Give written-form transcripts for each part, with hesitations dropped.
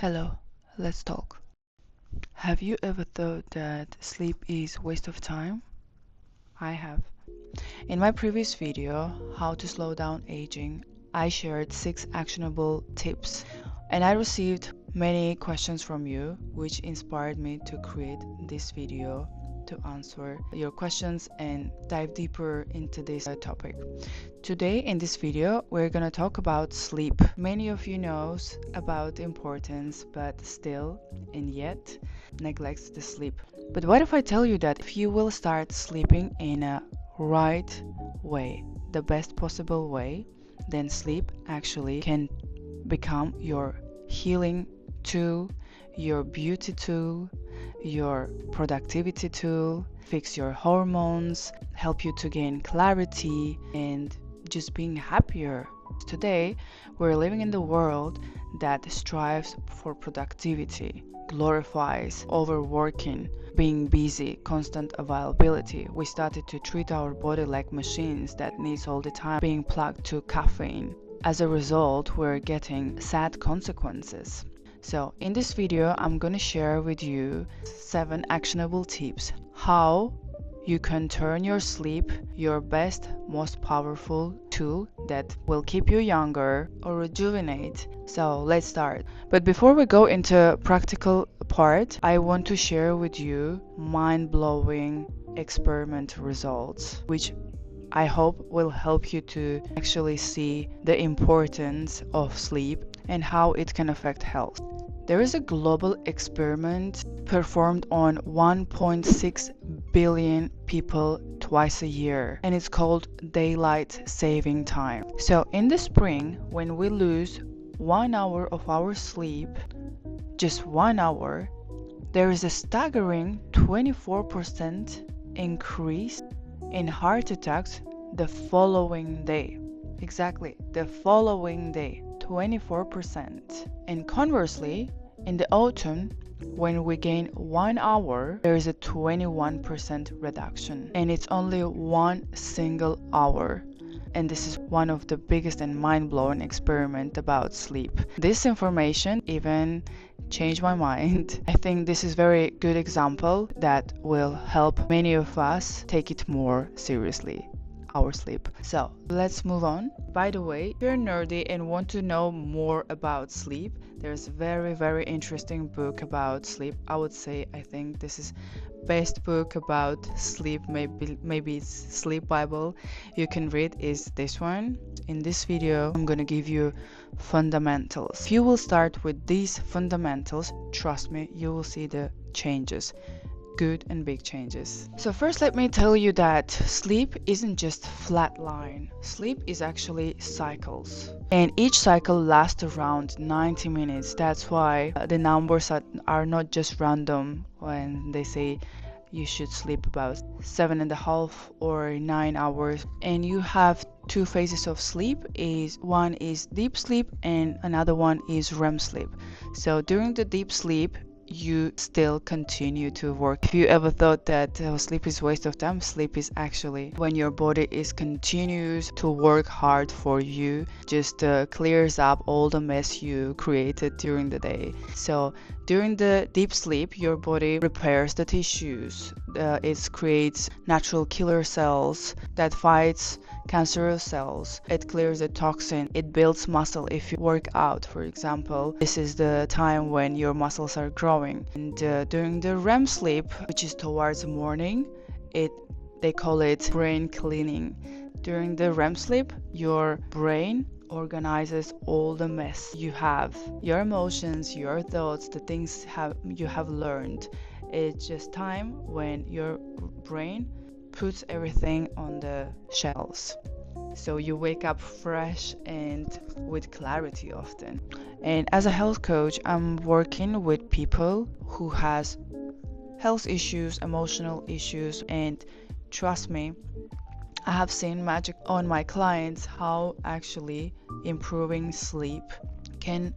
Hello, let's talk. Have you ever thought that sleep is waste of time? I have. In my previous video, How to Slow Down Aging, I shared 6 actionable tips and I received many questions from you, which inspired me to create this video to answer your questions and dive deeper into this topic. Today in this video, we're going to talk about sleep. Many of you knows about the importance, but still and yet neglects the sleep. But what if I tell you that if you will start sleeping in a right way, the best possible way, then sleep actually can become your healing tool, your beauty tool, your productivity tool, fix your hormones, help you to gain clarity and just being happier. Today, we're living in the world that strives for productivity, glorifies overworking, being busy, constant availability. We started to treat our body like machines that needs all the time being plugged to caffeine. As a result, we're getting sad consequences. So in this video, I'm going to share with you 7 actionable tips how you can turn your sleep your best, most powerful tool that will keep you younger or rejuvenate. So let's start. But before we go into practical part, I want to share with you mind-blowing experiment results, which I hope will help you to actually see the importance of sleep and how it can affect health. There is a global experiment performed on 1.6 billion people twice a year, and it's called daylight saving time. So in the spring, when we lose 1 hour of our sleep, just 1 hour, there is a staggering 24% increase in heart attacks the following day. Exactly, the following day, 24%. And conversely, in the autumn, when we gain 1 hour, there is a 21% reduction. And it's only one single hour. And this is one of the biggest and mind-blowing experiment about sleep. This information even changed my mind. I think this is very good example that will help many of us take it more seriously, our sleep. So let's move on. By the way, if you're nerdy and want to know more about sleep, there's a very interesting book about sleep. I think this is best book about sleep, maybe it's Sleep Bible you can read is this one. In this video, I'm gonna give you fundamentals. If you will start with these fundamentals, trust me, you will see the changes, good and big changes. So first, let me tell you that sleep isn't just flat line. Sleep is actually cycles, and each cycle lasts around 90 minutes. That's why the numbers are not just random when they say you should sleep about 7.5 or 9 hours. And you have 2 phases of sleep. One is deep sleep and another one is REM sleep. So during the deep sleep, you still continue to work. If you ever thought that sleep is waste of time, sleep is actually when your body is continues to work hard for you, just clears up all the mess you created during the day. So during the deep sleep, your body repairs the tissues. It creates natural killer cells that fights cancerous cells. It clears the toxin. It builds muscle if you work out, for example. This is the time when your muscles are growing. And during the REM sleep, which is towards morning, they call it brain cleaning. During the REM sleep, your brain organizes all the mess you have, your emotions, your thoughts, the things you have learned. It's just time when your brain puts everything on the shelves. So you wake up fresh and with clarity often. And as a health coach, I'm working with people who has health issues, emotional issues, and trust me, I have seen magic on my clients how actually improving sleep can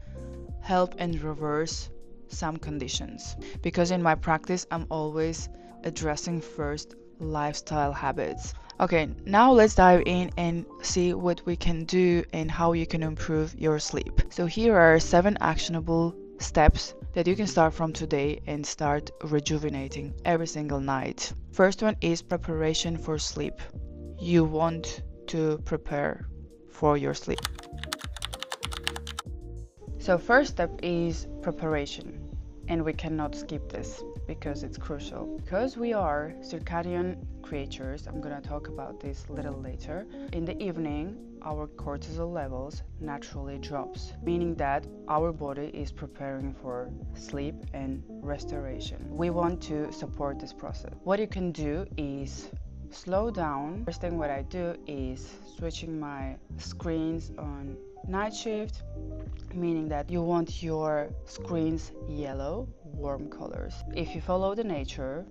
help and reverse some conditions. Because in my practice, I'm always addressing first lifestyle habits. Okay, now let's dive in and see what we can do and how you can improve your sleep. So here are 7 actionable steps that you can start from today and start rejuvenating every single night. First one is preparation for sleep. You want to prepare for your sleep. So first step is preparation, and we cannot skip this because it's crucial. Because we are circadian creatures, I'm gonna talk about this a little later. In the evening, our cortisol levels naturally drops, meaning that our body is preparing for sleep and restoration. We want to support this process. What you can do is slow down. First thing what I do is switching my screens on night shift, meaning that you want your screens yellow, warm colors. If you follow the nature,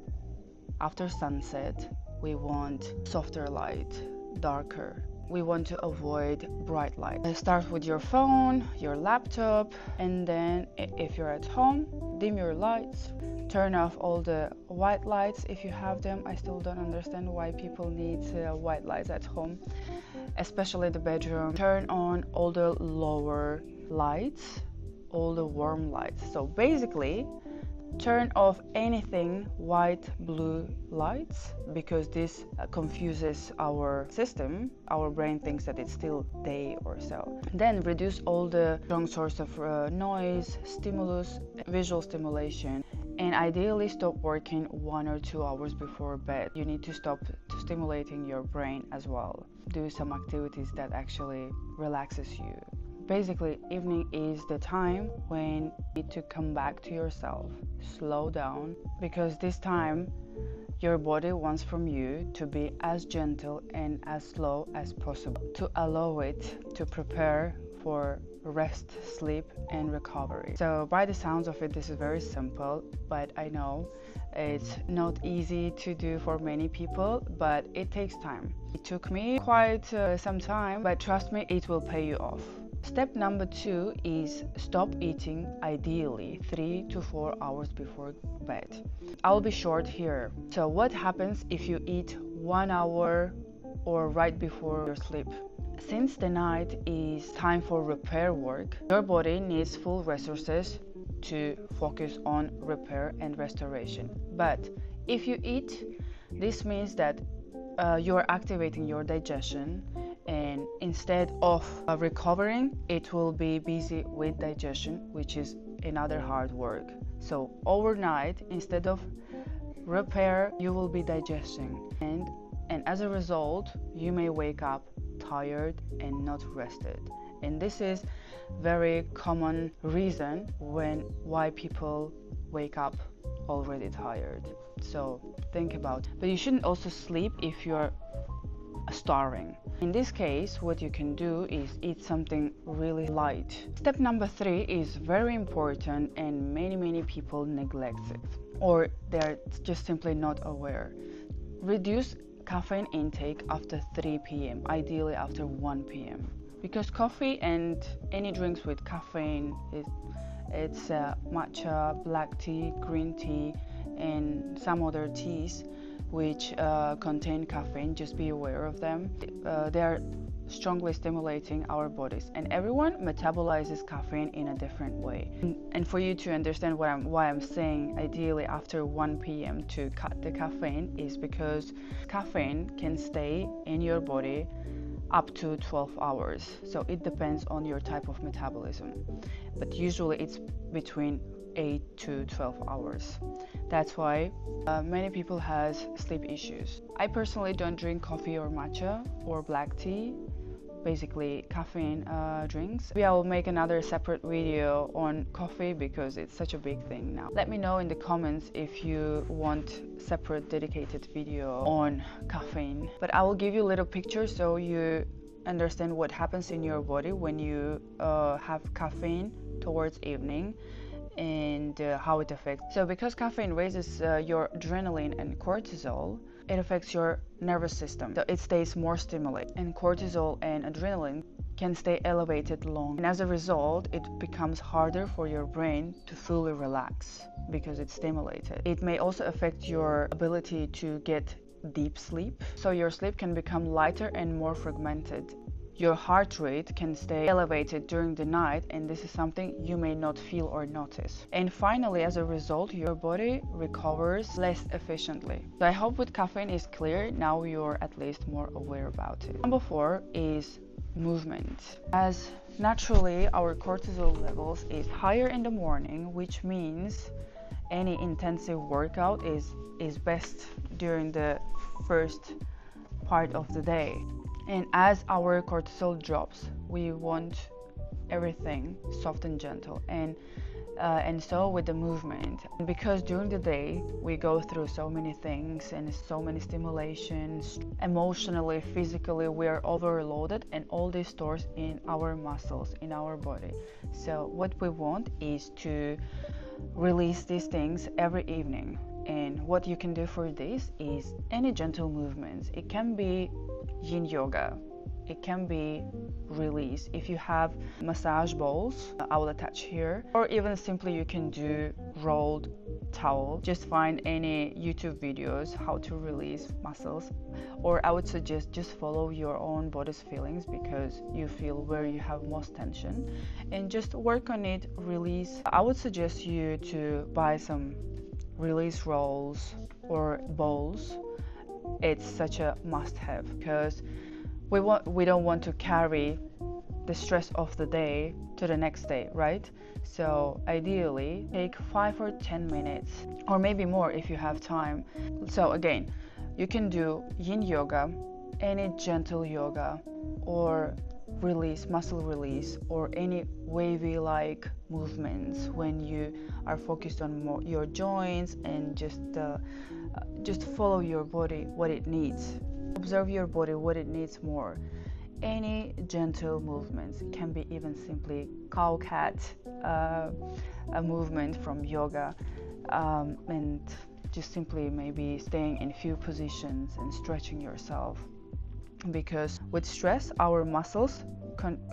after sunset, we want softer light, darker. We want to avoid bright light. Start with your phone, your laptop, and then if you're at home, dim your lights, turn off all the white lights if you have them. I still don't understand why people need white lights at home, especially the bedroom. Turn on all the lower lights, all the warm lights. So basically, turn off anything white, blue lights, because this confuses our system. Our brain thinks that it's still day or so. Then reduce all the strong source of noise, stimulus, visual stimulation, and ideally stop working 1 or 2 hours before bed. You need to stop stimulating your brain as well. Do some activities that actually relaxes you. Basically, evening is the time when you need to come back to yourself, slow down, because this time your body wants from you to be as gentle and as slow as possible, to allow it to prepare for rest, sleep, and recovery. So by the sounds of it, this is very simple, but I know it's not easy to do for many people, but it takes time. It took me quite some time, but trust me, it will pay you off. Step number 2 is stop eating ideally 3 to 4 hours before bed. I'll be short here. So what happens if you eat 1 hour or right before your sleep? Since the night is time for repair work, your body needs full resources to focus on repair and restoration. But if you eat, this means that you're activating your digestion, and instead of recovering, it will be busy with digestion, which is another hard work. So overnight, instead of repair, you will be digesting, and as a result, you may wake up tired and not rested. And this is very common reason why people wake up already tired. So think about it. But you shouldn't also sleep if you're starving. In this case, what you can do is eat something really light. Step number 3 is very important, and many people neglect it, or they're just simply not aware. Reduce caffeine intake after 3 p.m., ideally after 1 p.m. Because coffee and any drinks with caffeine, it's matcha, black tea, green tea, and some other teas which contain caffeine. Just be aware of them. They are strongly stimulating our bodies, and everyone metabolizes caffeine in a different way. And for you to understand why I'm saying ideally after 1 p.m. to cut the caffeine is because caffeine can stay in your body up to 12 hours. So it depends on your type of metabolism, but usually it's between 8 to 12 hours. That's why many people has sleep issues. I personally don't drink coffee or matcha or black tea, basically caffeine drinks. Maybe I will make another separate video on coffee because it's such a big thing now. Let me know in the comments if you want separate dedicated video on caffeine. But I will give you a little picture so you understand what happens in your body when you have caffeine towards evening, and how it affects. So because caffeine raises your adrenaline and cortisol, it affects your nervous system. So it stays more stimulated, and cortisol and adrenaline can stay elevated long. And as a result, it becomes harder for your brain to fully relax because it's stimulated. It may also affect your ability to get deep sleep. So your sleep can become lighter and more fragmented. your heart rate can stay elevated during the night, and this is something you may not feel or notice. And finally, as a result, your body recovers less efficiently. So I hope with caffeine is clear. Now you're at least more aware about it. Number 4 is movement. As naturally our cortisol levels is higher in the morning, which means any intensive workout is best during the first part of the day. And as our cortisol drops, we want everything soft and gentle, and so with the movement, because during the day we go through so many things and so many stimulations, emotionally, physically, we are overloaded, and all this stores in our muscles, in our body. So what we want is to release these things every evening. And what you can do for this is any gentle movements. It can be yin yoga, it can be release. If you have massage balls, I will attach here, or even simply you can do rolled towel. Just find any YouTube videos how to release muscles, or I would suggest just follow your own body's feelings, because you feel where you have most tension, and just work on it, release. I would suggest you to buy some release rolls or balls. It's such a must-have, because we don't want to carry the stress of the day to the next day, right? So ideally take 5 or 10 minutes, or maybe more if you have time. So again, you can do yin yoga, any gentle yoga, or release, muscle release, or any wavy like movements when you are focused on more your joints, and just follow your body what it needs. Observe your body what it needs more. Any gentle movements, can be even simply cow cat, a movement from yoga, and just simply maybe staying in few positions and stretching yourself. Because with stress our muscles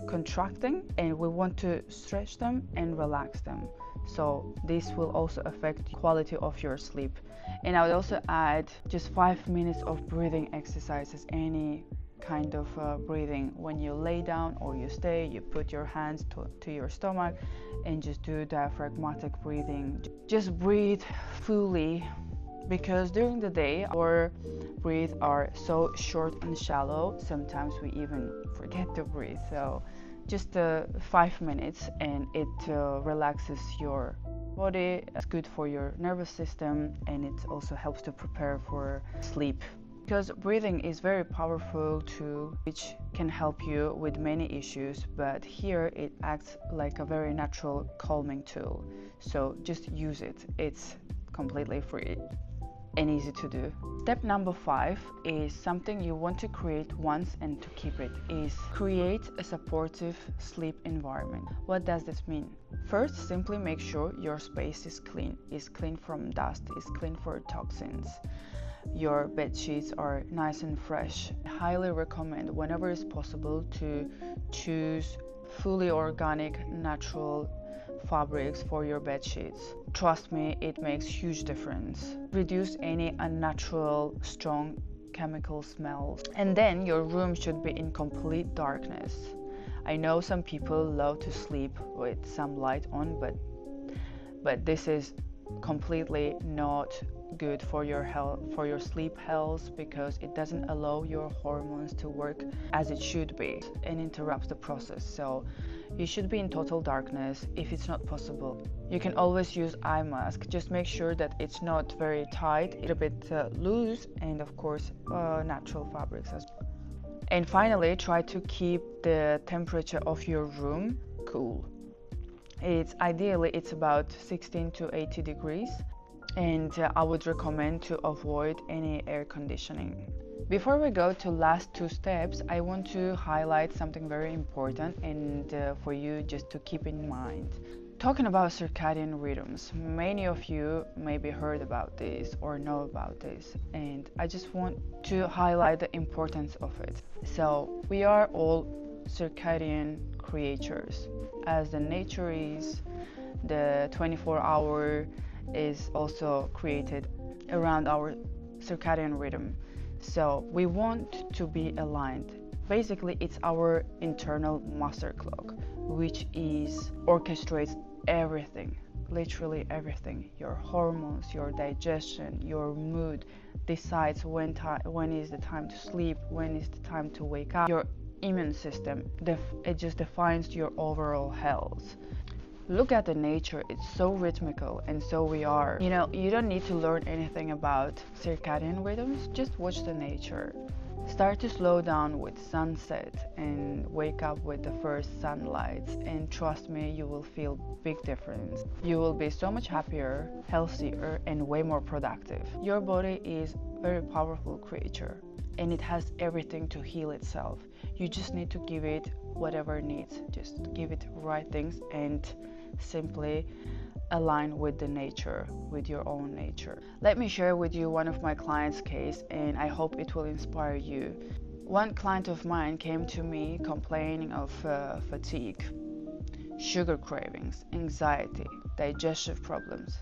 contracting, and we want to stretch them and relax them, so this will also affect the quality of your sleep. And I would also add just 5 minutes of breathing exercises, any kind of breathing. When you lay down or you stay, you put your hands to your stomach and just do diaphragmatic breathing. Just breathe fully, because during the day our breaths are so short and shallow, sometimes we even forget to breathe. So just 5 minutes, and it relaxes your body. It's good for your nervous system, and it also helps to prepare for sleep, because breathing is very powerful tool which can help you with many issues, but here it acts like a very natural calming tool. So just use it. It's completely free and easy to do. Step number 5 is something you want to create once and to keep it, is create a supportive sleep environment. What does this mean? First, simply make sure your space is clean from dust, is clean for toxins. Your bed sheets are nice and fresh. I highly recommend, whenever it's possible, to choose fully organic, natural fabrics for your bed sheets. Trust me, it makes huge difference. Reduce any unnatural, strong chemical smells. And then your room should be in complete darkness. I know some people love to sleep with some light on, but this is completely not good for your health, for your sleep health, because it doesn't allow your hormones to work as it should be and interrupts the process. So you should be in total darkness. If it's not possible, you can always use eye mask. Just make sure that it's not very tight, it's a bit loose, and of course natural fabrics as well. And finally, try to keep the temperature of your room cool. It's about 16 to 80 degrees, and I would recommend to avoid any air conditioning. Before we go to last 2 steps, I want to highlight something very important and for you just to keep in mind. Talking about circadian rhythms, many of you maybe heard about this or know about this, and I just want to highlight the importance of it. So we are all circadian creatures, as the nature is. The 24-hour is also created around our circadian rhythm. So we want to be aligned Basically, it's our internal master clock, which orchestrates everything, literally everything. Your hormones, your digestion, your mood, decides when is the time to sleep, when is the time to wake up. Your immune system, it just defines your overall health. Look at the nature, it's so rhythmical, and so we are. You know, you don't need to learn anything about circadian rhythms, just watch the nature. Start to slow down with sunset and wake up with the first sunlight, and trust me, you will feel big difference. You will be so much happier, healthier, and way more productive. Your body is a very powerful creature, and it has everything to heal itself. You just need to give it whatever it needs. Just give it right things and simply align with the nature, with your own nature. Let me share with you one of my clients' case, and I hope it will inspire you. One client of mine came to me complaining of fatigue, sugar cravings, anxiety, digestive problems,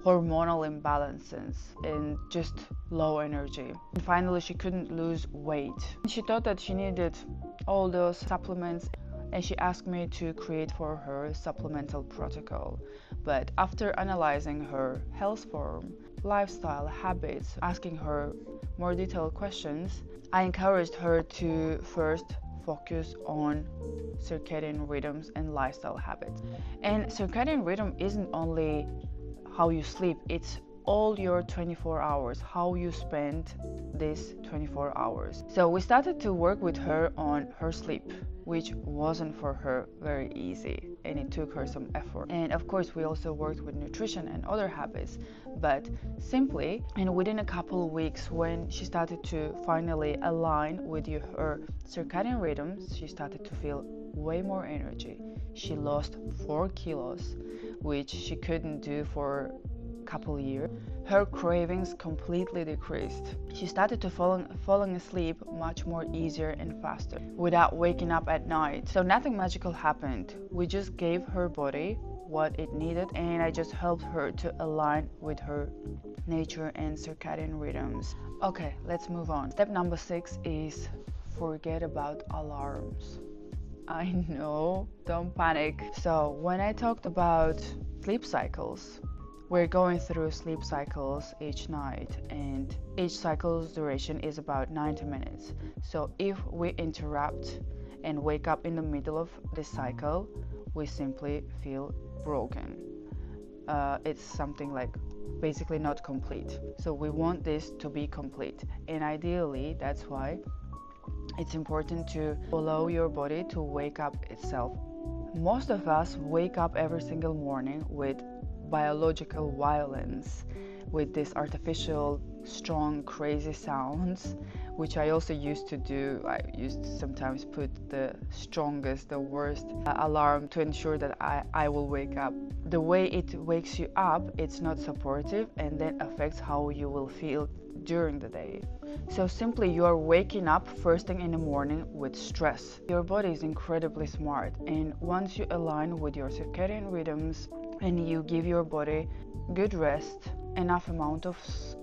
hormonal imbalances, and just low energy. And finally, she couldn't lose weight. She thought that she needed all those supplements, and she asked me to create for her a supplemental protocol. But after analyzing her health form, lifestyle, habits, asking her more detailed questions, I encouraged her to first focus on circadian rhythms and lifestyle habits. And circadian rhythm isn't only how you sleep, it's all your 24 hours, how you spend these 24 hours. So we started to work with her on her sleep, which wasn't for her very easy, and it took her some effort. And of course, we also worked with nutrition and other habits, but simply, and within a couple of weeks, when she started to finally align with her circadian rhythms, she started to feel way more energy. She lost 4 kilos, which she couldn't do for couple years. Her cravings completely decreased. She started to falling asleep much more easier and faster without waking up at night. So nothing magical happened. We just gave her body what it needed, and I just helped her to align with her nature and circadian rhythms. Okay, let's move on. Step number 6 is forget about alarms. I know, don't panic. So when I talked about sleep cycles, we're going through sleep cycles each night, and each cycle's duration is about 90 minutes. So if we interrupt and wake up in the middle of this cycle, we simply feel broken. It's something like basically not complete. So we want this to be complete, and ideally that's why it's important to allow your body to wake up itself. Most of us wake up every single morning with biological violence, with this artificial, strong, crazy sounds, which I also used to do. I used to sometimes put the strongest, the worst alarm to ensure that I will wake up. The way it wakes you up, it's not supportive, and that affects how you will feel during the day. So simply, you are waking up first thing in the morning with stress. Your body is incredibly smart, and once you align with your circadian rhythms and you give your body good rest, enough amount of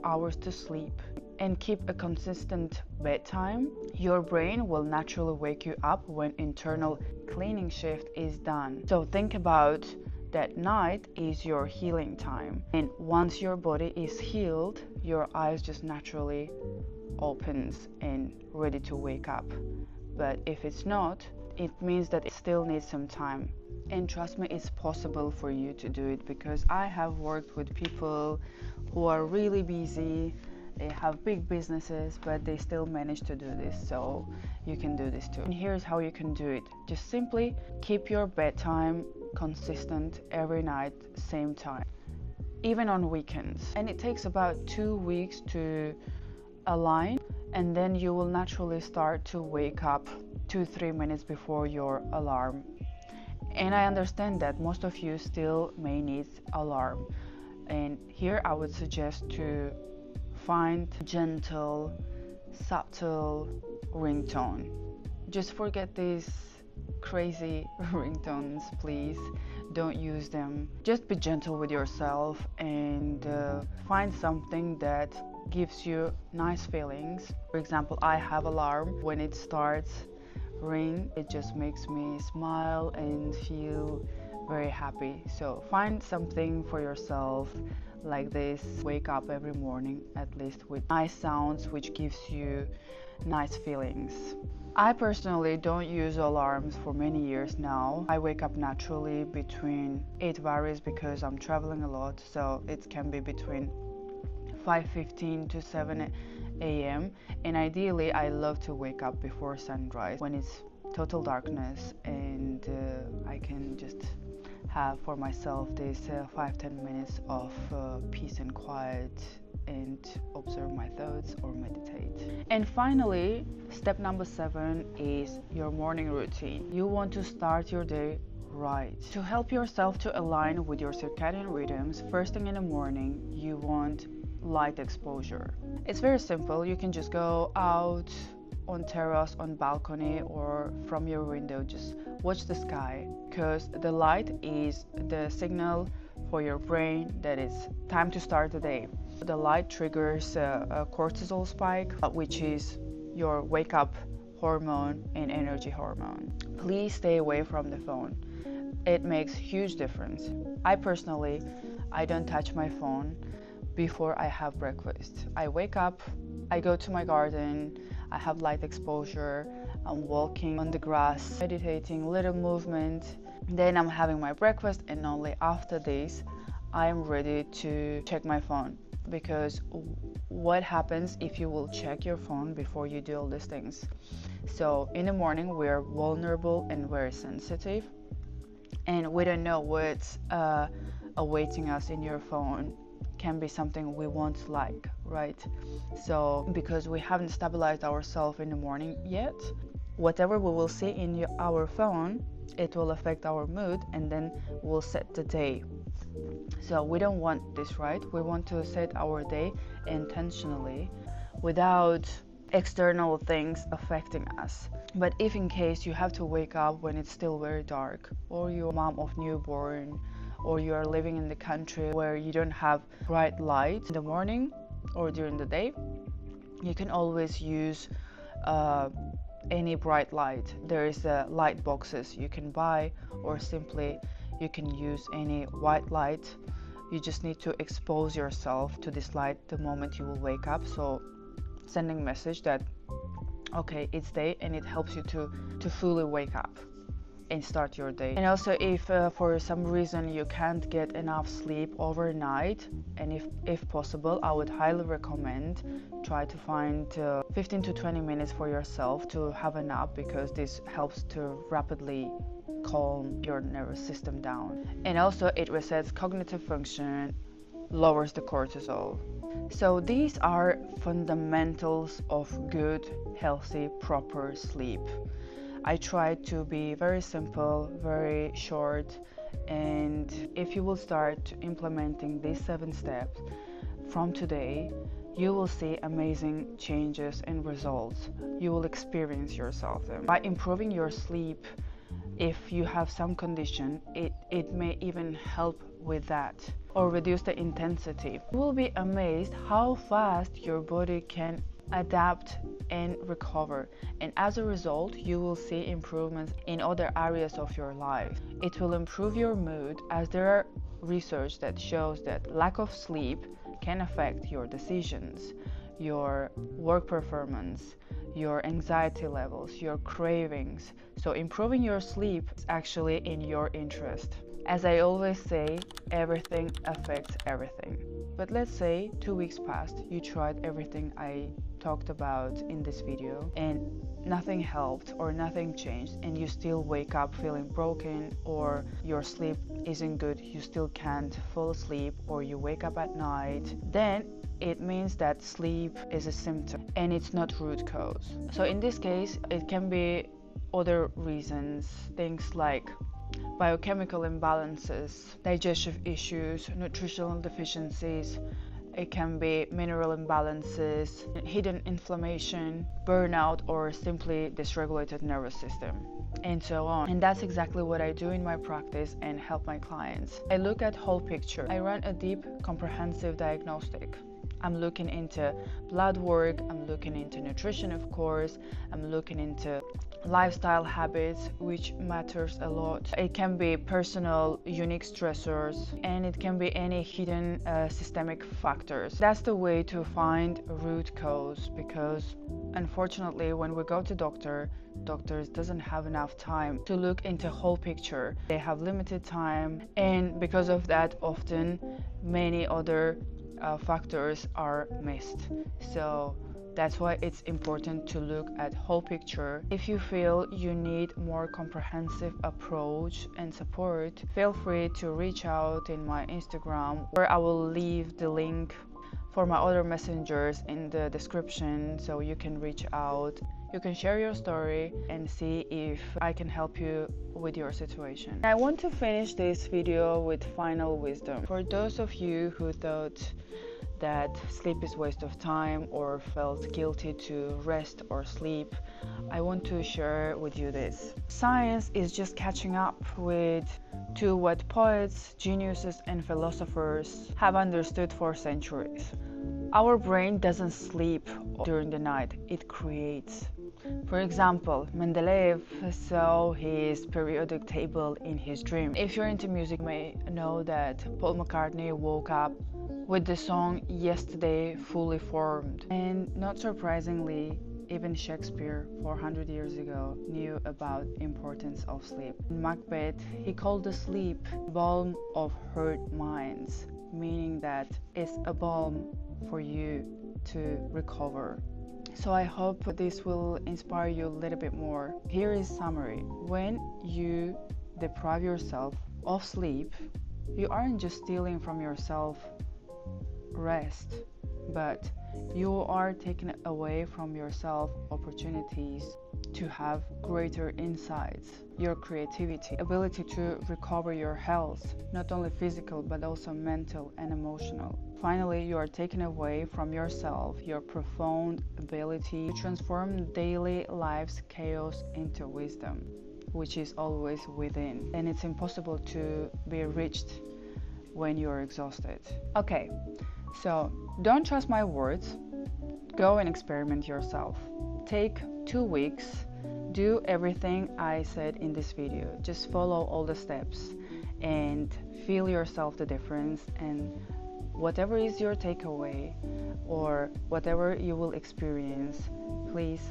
hours to sleep, and keep a consistent bedtime, your brain will naturally wake you up when internal cleaning shift is done. So think about that night is your healing time, and once your body is healed, your eyes just naturally opens and ready to wake up. But if it's not, it means that it still needs some time. And trust me, it's possible for you to do it, because I have worked with people who are really busy, they have big businesses, but they still manage to do this. So you can do this too. And here's how you can do it. Just simply keep your bedtime consistent every night, same time, even on weekends. And it takes about 2 weeks to align, and then you will naturally start to wake up 2-3 minutes before your alarm. And I understand that most of you still may need alarm, and here I would suggest to find gentle, subtle ringtone. Just forget these crazy ringtones, please. Don't use them. Just be gentle with yourself, and find something that gives you nice feelings. For example, I have alarm. When it starts ring, it just makes me smile and feel very happy. So find something for yourself like this. Wake up every morning at least with nice sounds which gives you nice feelings. I personally don't use alarms for many years now. I wake up naturally between, it varies because I'm traveling a lot, so it can be between 5:15 to 7 a.m. and ideally I love to wake up before sunrise when it's total darkness, and I can just have for myself this 5-10 minutes of peace and quiet and observe my thoughts or meditate. And finally, step number 7 is your morning routine. You want to start your day right. To help yourself to align with your circadian rhythms, first thing in the morning, you want light exposure. It's very simple. You can just go out on terrace, on balcony, or from your window, just watch the sky, because the light is the signal for your brain that it's time to start the day. The light triggers a cortisol spike, which is your wake up hormone and energy hormone. Please stay away from the phone. It makes huge difference. I personally don't touch my phone before I have breakfast. I wake up, I go to my garden, I have light exposure, I'm walking on the grass, meditating, little movement. Then I'm having my breakfast, and only after this I am ready to check my phone. Because what happens if you will check your phone before you do all these things? So in the morning we're vulnerable and very sensitive, and we don't know what's awaiting us in your phone. Can be something we won't like, right? So because we haven't stabilized ourselves in the morning yet, whatever we will see in our phone, it will affect our mood, and then we'll set the day. So we don't want this, right? We want to set our day intentionally without external things affecting us. But if in case you have to wake up when it's still very dark, or you're a mom of newborn, or you are living in the country where you don't have bright light in the morning or during the day, you can always use any bright light. There is light boxes you can buy, or simply you can use any white light. You just need to expose yourself to this light the moment you will wake up, so sending message that okay, it's day, and it helps you to fully wake up and start your day. And also, if for some reason you can't get enough sleep overnight, and if possible, I would highly recommend try to find 15 to 20 minutes for yourself to have a nap, because this helps to rapidly calm your nervous system down. And also it resets cognitive function, lowers the cortisol. So these are fundamentals of good, healthy, proper sleep. I try to be very simple, very short, and if you will start implementing these 7 steps from today, you will see amazing changes and results. You will experience yourself them. By improving your sleep, if you have some condition, it may even help with that, or reduce the intensity. You will be amazed how fast your body can adapt and recover, and as a result you will see improvements in other areas of your life. It will improve your mood, as there are research that shows that lack of sleep can affect your decisions, your work performance, your anxiety levels, your cravings. So improving your sleep is actually in your interest. As I always say, everything affects everything. But let's say 2 weeks passed, you tried everything I talked about in this video and nothing helped or nothing changed, and you still wake up feeling broken, or your sleep isn't good, you still can't fall asleep, or you wake up at night, then it means that sleep is a symptom and it's not root cause. So in this case, it can be other reasons, things like biochemical imbalances, digestive issues, nutritional deficiencies. It can be mineral imbalances, hidden inflammation, burnout, or simply dysregulated nervous system, and so on. And that's exactly what I do in my practice and help my clients. I look at whole picture. I run a deep, comprehensive diagnostic. I'm looking into blood work, I'm looking into nutrition, of course, I'm looking into lifestyle habits, which matters a lot. It can be personal, unique stressors, and it can be any hidden systemic factors. That's the way to find root cause, because unfortunately when we go to doctors doesn't have enough time to look into whole picture. They have limited time, and because of that often many other factors are missed. So that's why it's important to look at whole picture. If you feel you need more comprehensive approach and support, feel free to reach out in my Instagram, where I will leave the link for my other messengers in the description, so you can reach out. You can share your story and see if I can help you with your situation. I want to finish this video with final wisdom. For those of you who thought that sleep is waste of time or felt guilty to rest or sleep, I want to share with you this. Science is just catching up to what poets, geniuses, and philosophers have understood for centuries. Our brain doesn't sleep during the night, it creates. For example, Mendeleev saw his periodic table in his dream. If you're into music, you may know that Paul McCartney woke up with the song Yesterday fully formed. And not surprisingly, even Shakespeare 400 years ago knew about importance of sleep. In Macbeth, he called the sleep balm of hurt minds, meaning that it's a balm for you to recover. So I hope this will inspire you a little bit more. Here is summary. When you deprive yourself of sleep, you aren't just stealing from yourself rest, but you are taking away from yourself opportunities to have greater insights, your creativity, ability to recover your health, not only physical but also mental and emotional. Finally, you are taking away from yourself your profound ability to transform daily life's chaos into wisdom, which is always within, and it's impossible to be reached when you're exhausted. Okay, so don't trust my words. Go and experiment yourself. Take 2 weeks. Do everything I said in this video. Just follow all the steps and feel yourself the difference, and whatever is your takeaway or whatever you will experience, please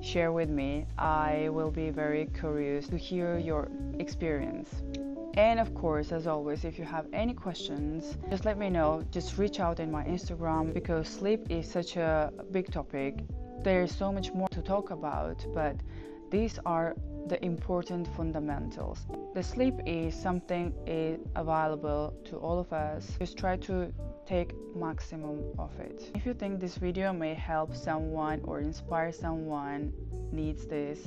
share with me. I will be very curious to hear your experience. And of course, as always, if you have any questions, just let me know. Just reach out in my Instagram, because sleep is such a big topic. There's so much more to talk about, but these are the important fundamentals. The sleep is something available to all of us. Just try to take maximum of it. If you think this video may help someone or inspire someone needs this,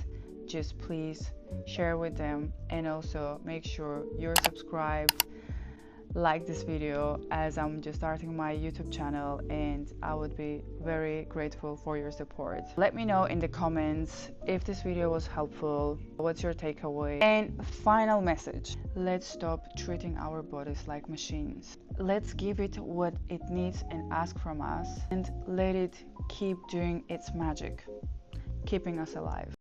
just please share with them, and also make sure you're subscribed, like this video, as I'm just starting my YouTube channel, and I would be very grateful for your support. Let me know in the comments if this video was helpful, what's your takeaway. And final message: let's stop treating our bodies like machines. Let's give it what it needs and ask from us, and let it keep doing its magic, keeping us alive.